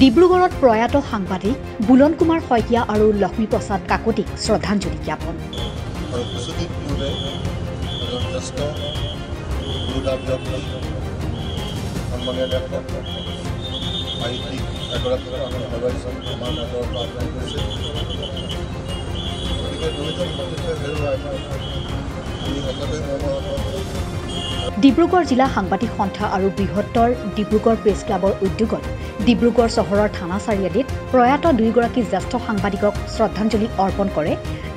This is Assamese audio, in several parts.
ডিব্ৰুগড়ত প্ৰয়াত সাংবাদিক বুলন কুমাৰ শইকীয়া আৰু লক্ষ্মী প্ৰসাদ কাকতিক শ্ৰদ্ধাঞ্জলি জ্ঞাপন। ডিব্ৰুগড় জিলা সাংবাদিক সন্থা আৰু বৃহত্তৰ ডিব্ৰুগড় প্ৰেছ ক্লাবৰ উদ্যোগত ডিব্ৰুগড় চহৰৰ থানা চাৰিআলিত প্ৰয়াত দুইগৰাকী জ্যেষ্ঠ সাংবাদিকক শ্ৰদ্ধাঞ্জলি অৰ্পণ কৰে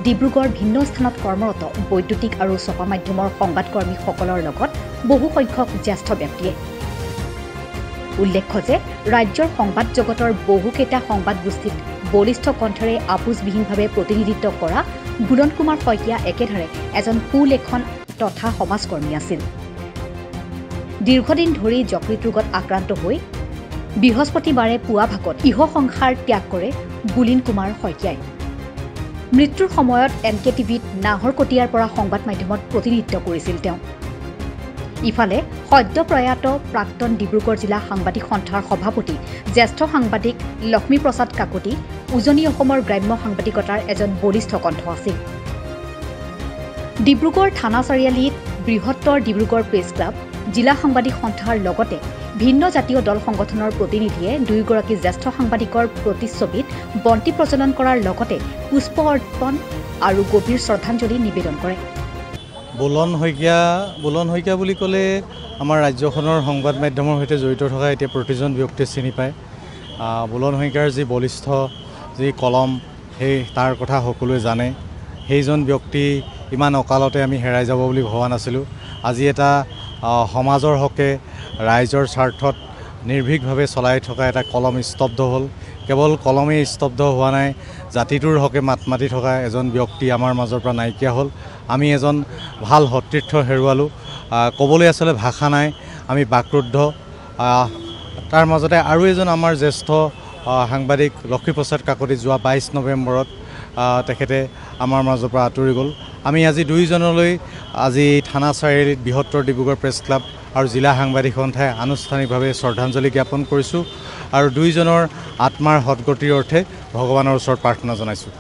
ডিব্ৰুগড় ভিন্ন স্থানত কৰ্মৰত বৈদ্যুতিক আৰু ছপা মাধ্যমৰ সংবাদকৰ্মীসকলৰ লগত বহু সংখ্যক জ্যেষ্ঠ ব্যক্তিয়ে। উল্লেখ্য যে ৰাজ্যৰ সংবাদ জগতৰ বহুকেইটা সংবাদ গোষ্ঠীত বলিষ্ঠ কণ্ঠৰে আপোচবিহীনভাৱে প্ৰতিনিধিত্ব কৰা বুলন কুমাৰ শইকীয়া একেধাৰে এজন সুলেখন তথা সমাজকৰ্মী আছিল। দীৰ্ঘদিন ধৰি যকৃত ৰোগত আক্ৰান্ত হৈ বৃহস্পতিবাৰে পুৱা ভাগত ইহ সংসাৰ ত্যাগ কৰে বুলিন কুমাৰ শইকীয়াই। মৃত্যুৰ সময়ত NKTVত নাহৰকটীয়াৰ পৰা সংবাদ মাধ্যমত প্ৰতিনিধিত্ব কৰিছিল তেওঁ। ইফালে সদ্য প্ৰয়াত প্ৰাক্তন ডিব্ৰুগড় জিলা সাংবাদিক সন্থাৰ সভাপতি জ্যেষ্ঠ সাংবাদিক লক্ষ্মী প্ৰসাদ কাকতি উজনি অসমৰ গ্ৰাম্য সাংবাদিকতাৰ এজন বলিষ্ঠ কণ্ঠ আছিল। ডিব্ৰুগড় থানা চাৰিআলিত বৃহত্তৰ ডিব্ৰুগড় প্ৰেছ ক্লাব জিলা সাংবাদিক সন্থাৰ লগতে ভিন্ন জাতীয় দল সংগঠনৰ প্ৰতিনিধিয়ে দুয়োগৰাকী জ্যেষ্ঠ সাংবাদিকৰ প্ৰতিচ্ছবিত বন্তি প্ৰজ্বলন কৰাৰ লগতে পুষ্প অৰ্পণ আৰু গভীৰ শ্ৰদ্ধাঞ্জলি নিবেদন কৰে। বুলন শইকীয়া বুলি ক'লে আমাৰ ৰাজ্যখনৰ সংবাদ মাধ্যমৰ সৈতে জড়িত থকা এতিয়া প্ৰতিজন ব্যক্তিয়ে চিনি পায়। বুলন শইকীয়াৰ যি বলিষ্ঠ যি কলম সেই তাৰ কথা সকলোৱে জানে। সেইজন ব্যক্তি ইমান অকালতে আমি হেৰাই যাব বুলি ভবা নাছিলোঁ। আজি এটা সমাজৰ হকে ৰাইজৰ স্বাৰ্থত নিৰ্ভীকভাৱে চলাই থকা এটা কলম স্তব্ধ হ'ল। কেৱল কলমেই স্তব্ধ হোৱা নাই, জাতিটোৰ হকে মাত মাতি থকা এজন ব্যক্তি আমাৰ মাজৰ পৰা নাইকিয়া হ'ল। আমি এজন ভাল সতীৰ্থ হেৰুৱালোঁ। ক'বলৈ আচলতে ভাষা নাই, আমি বাকৰুদ্ধ। তাৰ মাজতে আৰু এজন আমাৰ জ্যেষ্ঠ সাংবাদিক লক্ষ্মী প্ৰসাদ কাকতি যোৱা 22 নৱেম্বৰত তেখেতে আমাৰ মাজৰ পৰা আঁতৰি গ'ল। আমি আজি দুইজনলৈ আজি থানা চাৰিআলিত বৃহত্তৰ ডিব্ৰুগড় প্ৰেছ ক্লাব আৰু জিলা সাংবাদিক সন্থাই আনুষ্ঠানিকভাৱে শ্ৰদ্ধাঞ্জলি জ্ঞাপন কৰিছোঁ আৰু দুইজনৰ আত্মাৰ সদগতিৰ অৰ্থে ভগৱানৰ ওচৰত প্ৰাৰ্থনা জনাইছোঁ।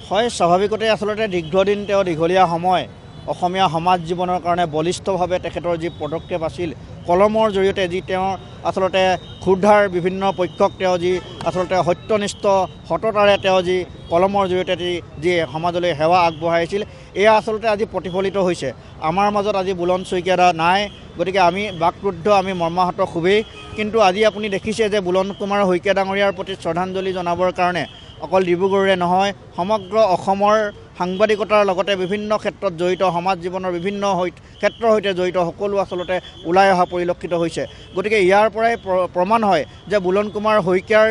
হয়, স্বাভাৱিকতে আচলতে দীৰ্ঘদিন তেওঁ দীঘলীয়া সময় অসমীয়া সমাজ জীৱনৰ কাৰণে বলিষ্ঠভাৱে তেখেতৰ যি পদক্ষেপ আছিল, কলমৰ জৰিয়তে যি তেওঁৰ আচলতে ক্ষুদ্ধাৰ বিভিন্ন পক্ষক তেওঁ যি আচলতে সত্যনিষ্ঠ সততাৰে তেওঁ যি কলমৰ জৰিয়তে যি সমাজলৈ সেৱা আগবঢ়াইছিল, এয়া আচলতে আজি প্ৰতিফলিত হৈছে। আমাৰ মাজত আজি বুলন শইকীয়া নাই, গতিকে আমি বাকৰুদ্ধ, আমি মৰ্মাহত খুবেই। কিন্তু আজি আপুনি দেখিছে যে বুলন কুমাৰ শইকীয়া ডাঙৰীয়াৰ প্ৰতি শ্ৰদ্ধাঞ্জলি জনাবৰ কাৰণে অকল ডিব্ৰুগড়ৰে নহয়, সমগ্ৰ অসমৰ সাংবাদিকতাৰ লগতে বিভিন্ন ক্ষেত্ৰত জড়িত সমাজ জীৱনৰ বিভিন্ন ক্ষেত্ৰৰ সৈতে জড়িত সকলো আচলতে ওলাই অহা পৰিলক্ষিত হৈছে। গতিকে ইয়াৰ পৰাই প্ৰমাণ হয় যে বুলন কুমাৰ শইকীয়াৰ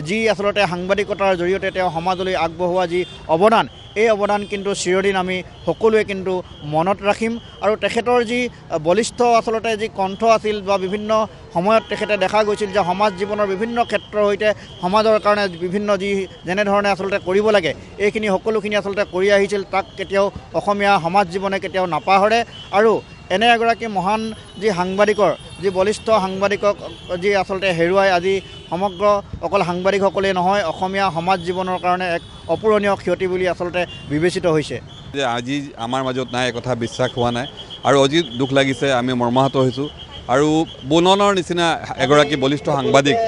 যি আচলতে সাংবাদিকতাৰ জৰিয়তে তেওঁ সমাজলৈ আগবঢ়োৱা যি অৱদান, এই অৱদান কিন্তু চিৰদিন আমি সকলোৱে কিন্তু মনত ৰাখিম। আৰু তেখেতৰ যি বলিষ্ঠ আচলতে যি কণ্ঠ আছিল বা বিভিন্ন সময়ত তেখেতে দেখা গৈছিল যে সমাজ জীৱনৰ বিভিন্ন ক্ষেত্ৰৰ সৈতে সমাজৰ কাৰণে বিভিন্ন যি যেনেধৰণে আচলতে কৰিব লাগে এইখিনি সকলোখিনি আচলতে কৰি আহিছিল, তাক কেতিয়াও অসমীয়া সমাজ জীৱনে কেতিয়াও নাপাহৰে। আৰু এনে এগৰাকী মহান যি সাংবাদিকৰ যি বলিষ্ঠ সাংবাদিকক যি আচলতে হেৰুৱাই আজি সমগ্ৰ অকল সাংবাদিকসকলেই নহয়, অসমীয়া সমাজ জীৱনৰ কাৰণে এক অপূৰণীয় ক্ষতি বুলি আচলতে বিবেচিত হৈছে। যে আজি আমাৰ মাজত নাই, কথা বিশ্বাস হোৱা নাই আৰু অজি দুখ লাগিছে, আমি মৰ্মাহত হৈছোঁ। আৰু বুলনৰ নিচিনা এগৰাকী বলিষ্ঠ সাংবাদিক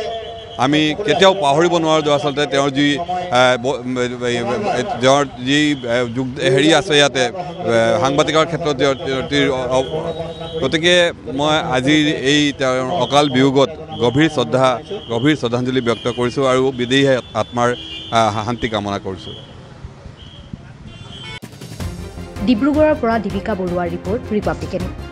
আমি কেতিয়াও পাহৰিব নোৱাৰোঁ। আচলতে তেওঁৰ যি হেৰি আছে ইয়াতে সাংবাদিকৰ ক্ষেত্ৰত, গতিকে মই আজি এই তেওঁৰ অকাল বিয়োগত গভীৰ শ্ৰদ্ধাঞ্জলি ব্যক্ত কৰিছোঁ আৰু বিদেহী আত্মাৰ শান্তি কামনা কৰিছোঁ। ডিব্ৰুগড়ৰ পৰা দীপিকা বৰুৱাৰ ৰিপৰ্ট, ৰিপাব্লিক নিউজ।